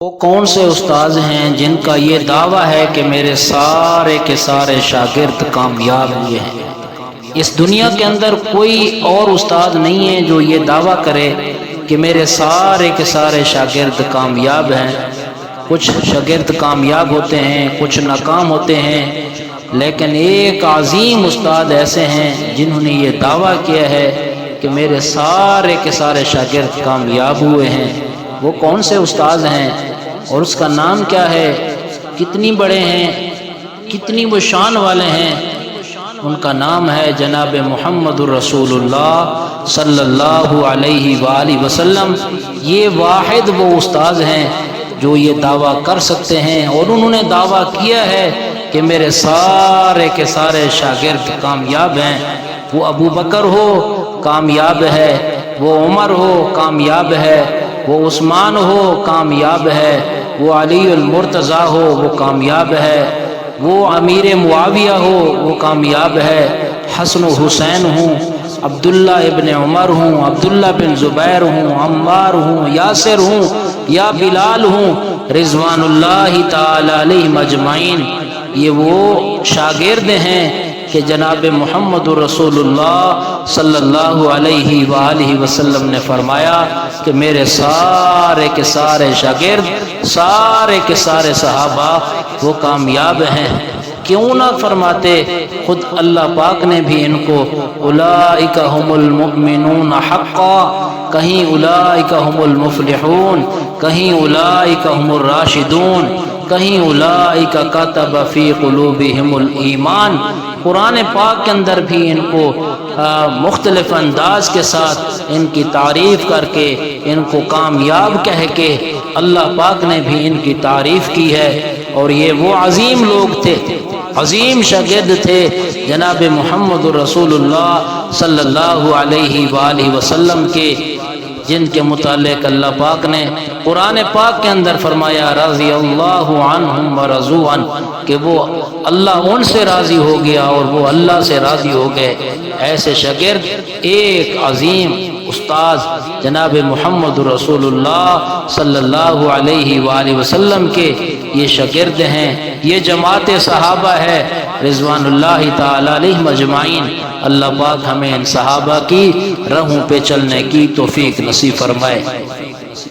وہ کون سے استاذ ہیں جن کا یہ دعویٰ ہے کہ میرے سارے کے سارے شاگرد کامیاب ہوئے ہیں؟ اس دنیا کے اندر کوئی اور استاد نہیں ہے جو یہ دعویٰ کرے کہ میرے سارے کے سارے شاگرد کامیاب ہیں۔ کچھ شاگرد کامیاب ہوتے ہیں، کچھ ناکام ہوتے ہیں، لیکن ایک عظیم استاد ایسے ہیں جنہوں نے یہ دعویٰ کیا ہے کہ میرے سارے کے سارے شاگرد کامیاب ہوئے ہیں۔ وہ کون سے استاذ ہیں اور اس کا نام کیا ہے؟ کتنی بڑے ہیں، کتنی وہ شان والے ہیں؟ ان کا نام ہے جناب محمد الرسول اللہ صلی اللہ علیہ وآلہ وسلم۔ یہ واحد وہ استاذ ہیں جو یہ دعویٰ کر سکتے ہیں، اور انہوں نے دعویٰ کیا ہے کہ میرے سارے کے سارے شاگرد کامیاب ہیں۔ وہ ابو بکر ہو کامیاب ہے، وہ عمر ہو کامیاب ہے، وہ عثمان ہو کامیاب ہے، وہ علی المرتضیٰ ہو وہ کامیاب ہے، وہ امیر معاویہ ہو وہ کامیاب ہے، حسن و حسین ہوں، عبداللہ ابن عمر ہوں، عبداللہ بن زبیر ہوں، عمار ہوں، یاسر ہوں یا بلال ہوں، رضوان اللہ تعالی علیہم اجمعین، یہ وہ شاگرد ہیں کہ جناب محمد رسول اللہ صلی اللہ علیہ وآلہ وسلم نے فرمایا کہ میرے سارے کے سارے شاگرد، سارے کے سارے صحابہ وہ کامیاب ہیں۔ کیوں نہ فرماتے؟ خود اللہ پاک نے بھی ان کو اولئک هم المؤمنون حقا، کہیں اولئک هم المفلحون، کہیں اولئک هم الراشدون، کہیں اولئک کتب فی قلوبہم الایمان۔ قرآن پاک کے اندر بھی ان کو مختلف انداز کے ساتھ ان کی تعریف کر کے، ان کو کامیاب کہہ کے اللہ پاک نے بھی ان کی تعریف کی ہے۔ اور یہ وہ عظیم لوگ تھے، عظیم شاگرد تھے جناب محمد رسول اللہ صلی اللہ علیہ وآلہ وسلم کے، جن کے متعلق اللہ پاک نے قرآن پاک کے اندر فرمایا رضی اللہ عنہم ورضوا عنہ، کہ وہ اللہ ان سے راضی ہو گیا اور وہ اللہ سے راضی ہو گئے۔ ایسے شاگرد ایک عظیم استاذ جناب محمد رسول اللہ صلی اللہ علیہ وآلہ وسلم کے یہ شاگرد ہیں، یہ جماعت صحابہ ہے رضوان اللہ تعالی علیہم اجمعین۔ اللہ پاک ہمیں ان صحابہ کی راہوں پہ چلنے کی توفیق نصیب فرمائے۔